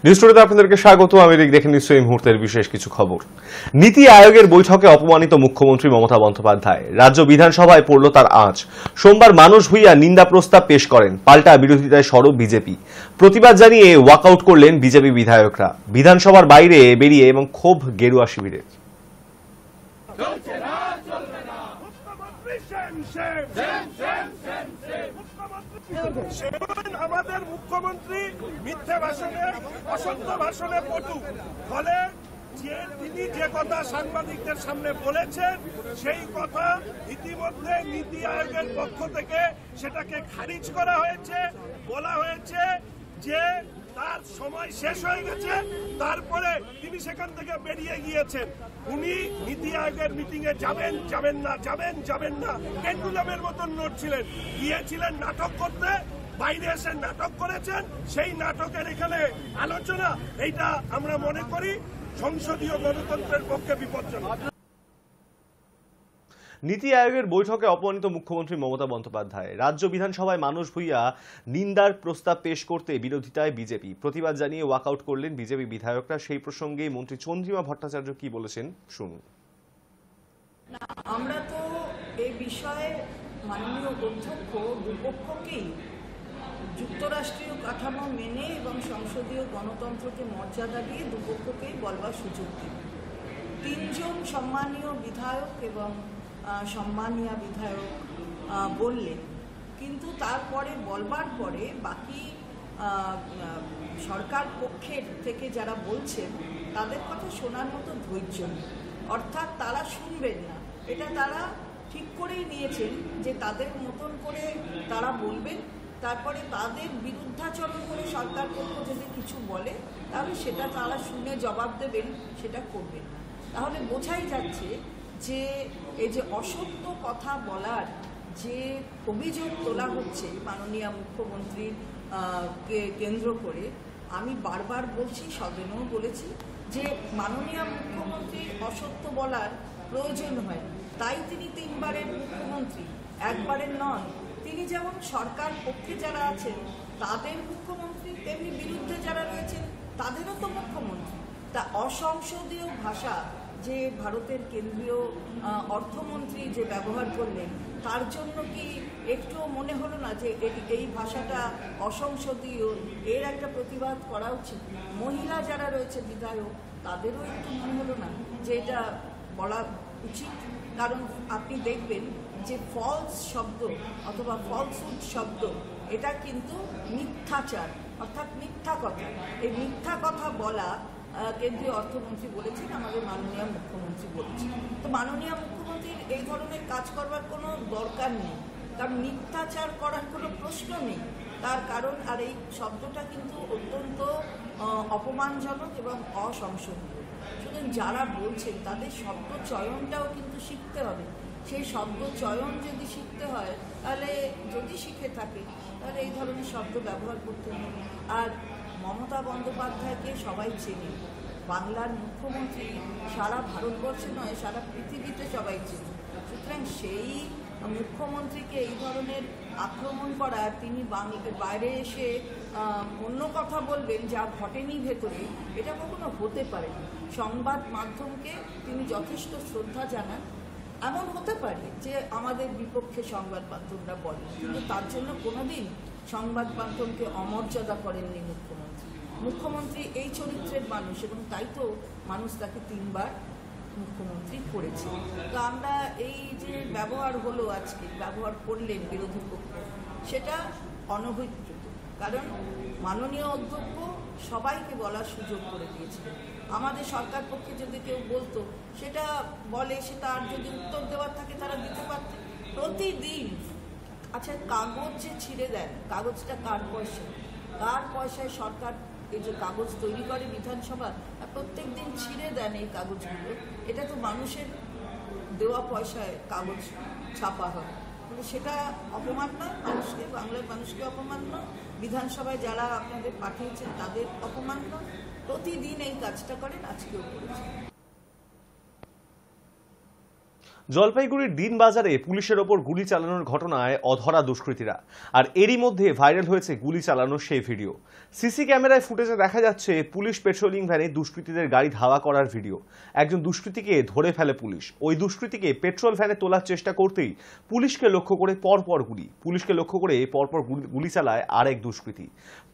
News টুডেতে আপনাদেরকে স্বাগত। আমি দেখে নিশ্চয়ই এই মুহূর্তের বিশেষ কিছু খবর। নীতি আয়োগের বৈঠকে অপমানিত মুখ্যমন্ত্রী মমতা বন্দ্যোপাধ্যায়। রাজ্য বিধানসভায় পড়ল তার আঁচ। সোমবার মানুষ ভূঁইয়া নিন্দা প্রস্তাব পেশ করেন। পাল্টা বিরোধিতায় সরব বিজেপি। প্রতিবাদ জানিয়ে ওয়াকআউট করলেন বিজেপি বিধায়করা। বিধানসভার বাইরে বেরিয়ে এবং ক্ষোভ গেরুয়া শিবিরের। আমাদের মুখ্যমন্ত্রী মিথ্যে ভাষণে, অসত্য ভাষণে পটু। ফলে তিনি যে কথা সাংবাদিকদের সামনে বলেছেন সেই কথা ইতিমধ্যে নীতি আয়োগের পক্ষ থেকে সেটাকে খারিজ করা হয়েছে। বলা হয়েছে যে তার সময় শেষ হয়ে গেছে, তারপরে তিনি সেখান থেকে বেরিয়ে গিয়েছেন। উনি নীতি আয়োগের মিটিং এ যাবেন যাবেন না, যাবেন যাবেন না, পেন্ডুলামের মতন নড়ছিলেন। গিয়েছিলেন নাটক করতে, বাইরে এসে নাটক করেছেন। সেই নাটকের এখানে আলোচনা, এইটা আমরা মনে করি সংসদীয় গণতন্ত্রের পক্ষে বিপজ্জনক। নীতি আয়োগের বৈঠকে অপমানিত মুখ্যমন্ত্রী মমতা বন্দ্যোপাধ্যায়। রাজ্য বিধানসভায় মানুষ ভূঁইয়া নিন্দার প্রস্তাব পেশ করতে বিরোধিতায় বিজেপি। প্রতিবাদ জানিয়ে ওয়াকআউট করলেন বিজেপি বিধায়করা। সেই প্রসঙ্গে মন্ত্রী চন্দ্রিমা ভট্টাচার্য কি বলেছেন শুনুন। আমরা তো এই বিষয়ে মাননীয় অধ্যক্ষ দুপক্ষকেই যুক্তরাষ্ট্রীয় কাঠামো মেনে এবং সংসদীয় গণতন্ত্রকে মর্যাদা দিয়ে দুপক্ষকেই বলবার সুযোগ দিই। তিনজন সম্মানীয় বিধায়ক এবং সম্মানীয় বিধায়ক বললেন, কিন্তু তারপরে বলবার পরে বাকি সরকার পক্ষের থেকে যারা বলছেন তাদের কথা শোনার মতো ধৈর্য নেই। অর্থাৎ তারা শুনবেন না, এটা তারা ঠিক করেই নিয়েছেন যে তাদের মতন করে তারা বলবেন। তারপরে তাদের বিরুদ্ধাচরণ করে সরকার পক্ষ যদি কিছু বলে তাহলে সেটা তারা শুনে জবাব দেবেন, সেটা করবেন না। তাহলে বোঝাই যাচ্ছে যে এই যে অসত্য কথা বলার যে অভিযোগ তোলা হচ্ছে মাননীয় মুখ্যমন্ত্রীর কে কেন্দ্র করে, আমি বারবার বলছি, সদনেও বলেছি যে মাননীয় মুখ্যমন্ত্রীর অসত্য বলার প্রয়োজন হয়, তাই তিনি তিনবারের মুখ্যমন্ত্রী, একবারের নন। তিনি যেমন সরকার পক্ষে যারা আছেন তাদের মুখ্যমন্ত্রী, তেমনি বিরুদ্ধে যারা রয়েছেন তাদেরও তো মুখ্যমন্ত্রী। তা অসংসদীয় ভাষা যে ভারতের কেন্দ্রীয় অর্থমন্ত্রী যে ব্যবহার করলেন, তার জন্য কি একটুও মনে হলো না যে এই ভাষাটা অসংসদীয়, এর একটা প্রতিবাদ করা উচিত? মহিলা যারা রয়েছে বিধায়ক, তাদেরও একটু মনে হলো না যে এটা বলা উচিত? কারণ আপনি দেখবেন যে ফলস শব্দ অথবা ফলসহুড শব্দ, এটা কিন্তু মিথ্যাচার, অর্থাৎ মিথ্যা কথা। এই মিথ্যা কথা বলা কেন্দ্রীয় অর্থমন্ত্রী বলেছেন, আমাদের মাননীয় মুখ্যমন্ত্রী বলেছেন। তো মাননীয় মুখ্যমন্ত্রীর এই ধরনের কাজ করবার কোনো দরকার নেই, কারণ মিথ্যাচার করার কোনো প্রশ্ন নেই। তার কারণ, আর এই শব্দটা কিন্তু অত্যন্ত অপমানজনক এবং অসংসদীয়। সুতরাং যারা বলছেন তাদের শব্দ চয়নটাও কিন্তু শিখতে হবে। সেই শব্দ চয়ন যদি শিখতে হয়, তাহলে যদি শিখে থাকে তাহলে এই ধরনের শব্দ ব্যবহার করতে হবে। আর মমতা বন্দ্যোপাধ্যায়কে সবাই চেনে, বাংলার মুখ্যমন্ত্রী সারা ভারতবর্ষে নয় সারা পৃথিবীতে সবাই চেনে। সুতরাং সেই মুখ্যমন্ত্রীকে এই ধরনের আক্রমণ করা, তিনি বাইরে এসে অন্য কথা বলবেন যা ঘটেনি ভেতরে, এটা কখনো হতে পারে না। সংবাদ মাধ্যমকে তিনি যথেষ্ট শ্রদ্ধা জানান। এমন হতে পারে যে আমাদের বিপক্ষে সংবাদ মাধ্যমরা বলে, কিন্তু তার জন্য কোনোদিন সংবাদ মাধ্যমকে অমর্যাদা করেননি মুখ্যমন্ত্রী। মুখ্যমন্ত্রী এই চরিত্রের মানুষ, এবং তাই তো মানুষ তাকে তিনবার মুখ্যমন্ত্রী করেছে। তো আমরা এই যে ব্যবহার হলো, আজকে ব্যবহার করলেন বিরোধী পক্ষ, সেটা অনভিপ্রেত। কারণ মাননীয় অধ্যক্ষ সবাইকে বলার সুযোগ করে দিয়েছিলেন। আমাদের সরকার পক্ষে যদি কেউ বলতো, সেটা বলে, সেটা আর যদি উত্তর দেওয়ার থাকে তারা দিতে পারতেন। প্রতিদিন আচ্ছা, কাগজ যে ছিঁড়ে দেন, কাগজটা কার পয়সা? কার পয়সায় সরকার এই যে কাগজ তৈরি করে বিধানসভা, প্রত্যেক দিন ছিঁড়ে দেন এই কাগজগুলো। এটা তো মানুষের দেওয়া পয়সায় কাগজ ছাপা হয়, কিন্তু সেটা অপমান নয় মানুষকে, বাংলার মানুষকে অপমান নয়, বিধানসভায় যারা আপনাদের পাঠিয়েছেন তাদের অপমান নয়? প্রতিদিন এই কাজটা করেন, আজকেও করেছেন। জলপাইগুড়ির দিনবাজারে পুলিশের ওপর গুলি চালানোর ঘটনায় অধরা দুষ্কৃতীরা, আর এরই মধ্যে ভাইরাল হয়েছে গুলি চালানোর সেই ভিডিও। সিসি ক্যামেরায় ফুটেজে দেখা যাচ্ছে পুলিশ পেট্রোলিং ভ্যানে দুষ্কৃতীদের গাড়ি ধাওয়া করার ভিডিও। একজন দুষ্কৃতীকে ধরে ফেলে পুলিশ। ওই দুষ্কৃতীকে পেট্রোল ভ্যানে তোলার চেষ্টা করতেই পুলিশকে লক্ষ্য করে পরপর গুলি চালায় আরেক দুষ্কৃতী।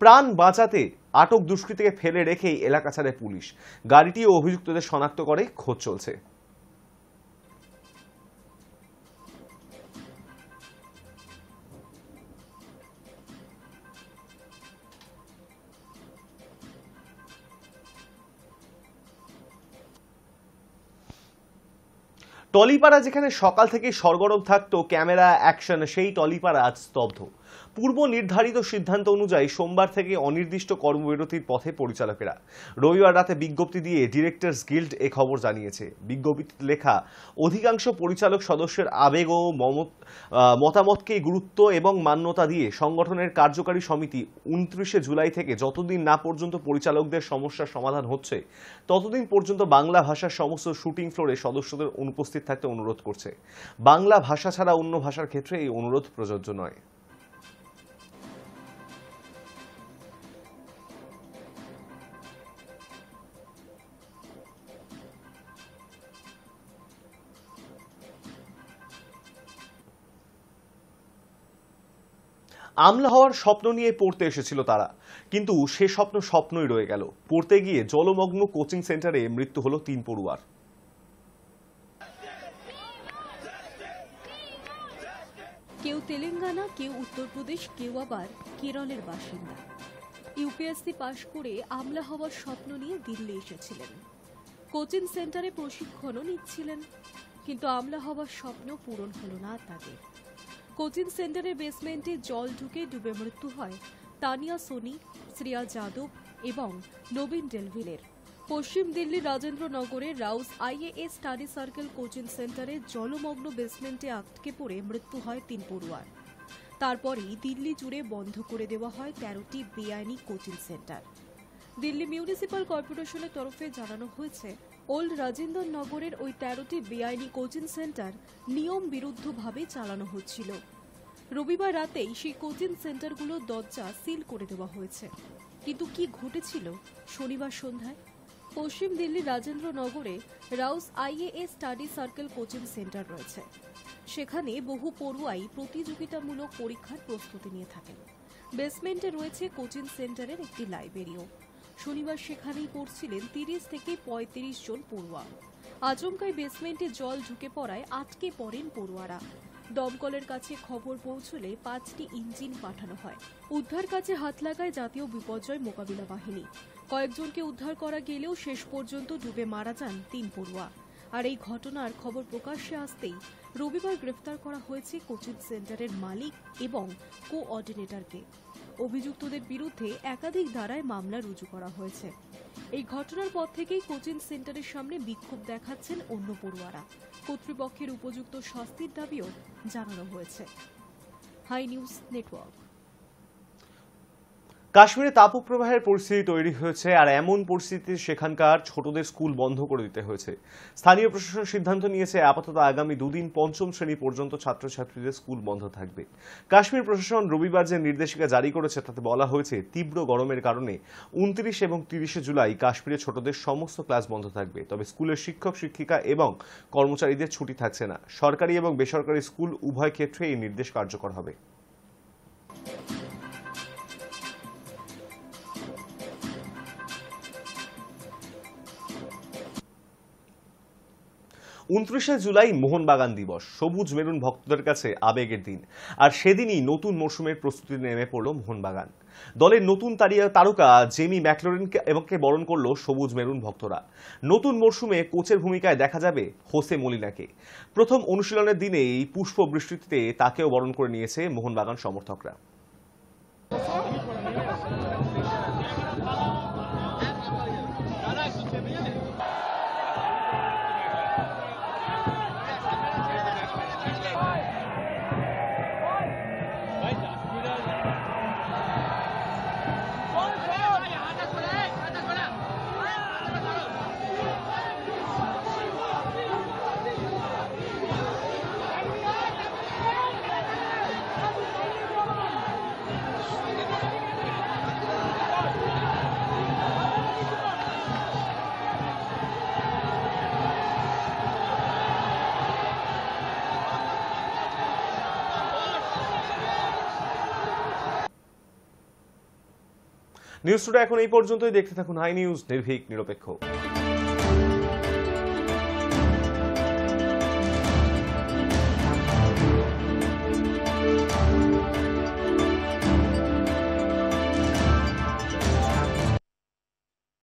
প্রাণ বাঁচাতে আটক দুষ্কৃতীকে ফেলে রেখেই এলাকা ছাড়ে পুলিশ। গাড়িটি ও অভিযুক্তদের শনাক্ত করে খোঁজ চলছে। টলিপাড়া যেখানে সকাল থেকে সরগরম থাকতো ক্যামেরা অ্যাকশন, সেই টলিপাড়া আজ স্তব্ধ। পূর্ব নির্ধারিত সিদ্ধান্ত অনুযায়ী সোমবার থেকে অনির্দিষ্ট কর্মবিরতির পথে পরিচালকেরা। রবিবার রাতে বিজ্ঞপ্তি দিয়ে ডিরেক্টরস গিল্ড এ খবর জানিয়েছে। বিজ্ঞপ্তিতে লেখা, অধিকাংশ পরিচালক সদস্যের আবেগ ও মতামতকে গুরুত্ব এবং মান্যতা দিয়ে সংগঠনের কার্যকারী সমিতি 29 জুলাই থেকে যতদিন না পর্যন্ত পরিচালকদের সমস্যার সমাধান হচ্ছে ততদিন পর্যন্ত বাংলা ভাষার সমস্ত শুটিং ফ্লোরে সদস্যদের অনুপস্থিত থাকতে অনুরোধ করছে। বাংলা ভাষা ছাড়া অন্য ভাষার ক্ষেত্রে এই অনুরোধ প্রযোজ্য নয়। আমলা হওয়ার স্বপ্ন নিয়ে পড়তে এসেছিল তারা, কিন্তু সে স্বপ্নই রয়ে গেল। পড়তে গিয়ে জলমগ্ন কোচিং সেন্টারে মৃত্যু হলো 3 পড়ুয়ার। কেউ তেলেঙ্গানা, কেউ উত্তরপ্রদেশ, কেউ আবার কেরলের বাসিন্দা। ইউপিএসসি পাশ করে আমলা হওয়ার স্বপ্ন নিয়ে দিল্লি এসেছিলেন। কোচিং সেন্টারে প্রশিক্ষণও নিচ্ছিলেন, কিন্তু আমলা হওয়ার স্বপ্ন পূরণ হলো না তাদের। কোচিং সেন্টারের বেসমেন্টে জল ঢুকে ডুবে মৃত্যু হয় তানিয়া সোনি, শ্রেয়া যাদব এবং নবীন ডেলভিলের। পশ্চিম দিল্লির রাজেন্দ্রনগরের রাউস আইএএস স্টাডি সার্কেল কোচিং সেন্টারে জলমগ্ন বেসমেন্টে আটকে পড়ে মৃত্যু হয় 3 পড়ুয়ার। তারপরেই দিল্লি জুড়ে বন্ধ করে দেওয়া হয় 13টি বেআইনি কোচিং সেন্টার। দিল্লি মিউনিসিপাল কর্পোরেশনের তরফে জানানো হয়েছে, ওল্ড রাজেন্দ্র নগরের ওই 13টি বেআইনি কোচিং সেন্টার নিয়ম বিরুদ্ধভাবে চালানো হচ্ছিল। রবিবার রাতেই সেই কোচিং সেন্টারগুলোর দরজা সিল করে দেওয়া হয়েছে। কিন্তু কি ঘটেছিল শনিবার সন্ধ্যায়? পশ্চিম দিল্লির রাজেন্দ্রনগরে Rau's IAS study circle coaching centre রয়েছে। সেখানে বহু পড়ুয়াই প্রতিযোগিতামূলক পরীক্ষার প্রস্তুতি নিয়ে থাকেন। বেসমেন্টে রয়েছে কোচিং সেন্টারের একটি লাইব্রেরিও। শনিবার সেখানেই পড়ছিলেন 30 থেকে 35 জন পড়ুয়া। আচমকাই বেসমেন্টে জল ঢুকে পড়ায় আটকে পড়েন পড়ুয়ারা। দমকলের কাছে খবর পৌঁছলে 5টি ইঞ্জিন পাঠানো হয়। উদ্ধার কাজে হাত লাগায় জাতীয় বিপর্যয় মোকাবিলা বাহিনী। কয়েকজনকে উদ্ধার করা গেলেও শেষ পর্যন্ত ডুবে মারা যান 3 পড়ুয়া। আর এই ঘটনার খবর প্রকাশ্যে আসতেই রবিবার গ্রেফতার করা হয়েছে কোচিং সেন্টারের মালিক এবং কোঅর্ডিনেটরকে। অভিযুক্তদের বিরুদ্ধে একাধিক ধারায় মামলা রুজু করা হয়েছে। এই ঘটনার পর থেকেই কোচিং সেন্টারের সামনে বিক্ষোভ দেখাচ্ছেন অন্য পড়ুয়ারা। কর্তৃপক্ষের উপযুক্ত শাস্তির দাবিও জানানো হয়েছে। High news network. কাশ্মীরে তাপপ্রবাহের পরিস্থিতি তৈরি হয়েছে, আর এমন পরিস্থিতিতে সেখানকার ছোটদের স্কুল বন্ধ করে দিতে হয়েছে। স্থানীয় প্রশাসন সিদ্ধান্ত নিয়েছে আপাতত আগামী 2 দিন 5ম শ্রেণী পর্যন্ত ছাত্রছাত্রীদের স্কুল বন্ধ থাকবে। কাশ্মীর প্রশাসন রবিবার যে নির্দেশিকা জারি করেছে তাতে বলা হয়েছে, তীব্র গরমের কারণে 29 এবং 30 জুলাই কাশ্মীরে ছোটদের সমস্ত ক্লাস বন্ধ থাকবে। তবে স্কুলের শিক্ষক শিক্ষিকা এবং কর্মচারীদের ছুটি থাকছে না। সরকারি এবং বেসরকারি স্কুল উভয় ক্ষেত্রে এই নির্দেশ কার্যকর হবে। 29 জুলাই মোহনবাগান দিবস। সবুজ মেরুন ভক্তদের কাছে আবেগের দিন, আর সেদিনই নতুন মরশুমের প্রস্তুতি নেমে পড়ল মোহনবাগান। দলের নতুন তারকা জেমি ম্যাকলোরেনকে বরণ করল সবুজ মেরুন ভক্তরা। নতুন মরশুমে কোচের ভূমিকায় দেখা যাবে হোসে মলিনাকে। প্রথম অনুশীলনের দিনেই পুষ্প বৃষ্টিতে তাকেও বরণ করে নিয়েছে মোহনবাগান সমর্থকরা। নিউজ টুডে এখন এই পর্যন্তই। দেখতে থাকুন হাই নিউজ, নির্ভীক নিরপেক্ষ।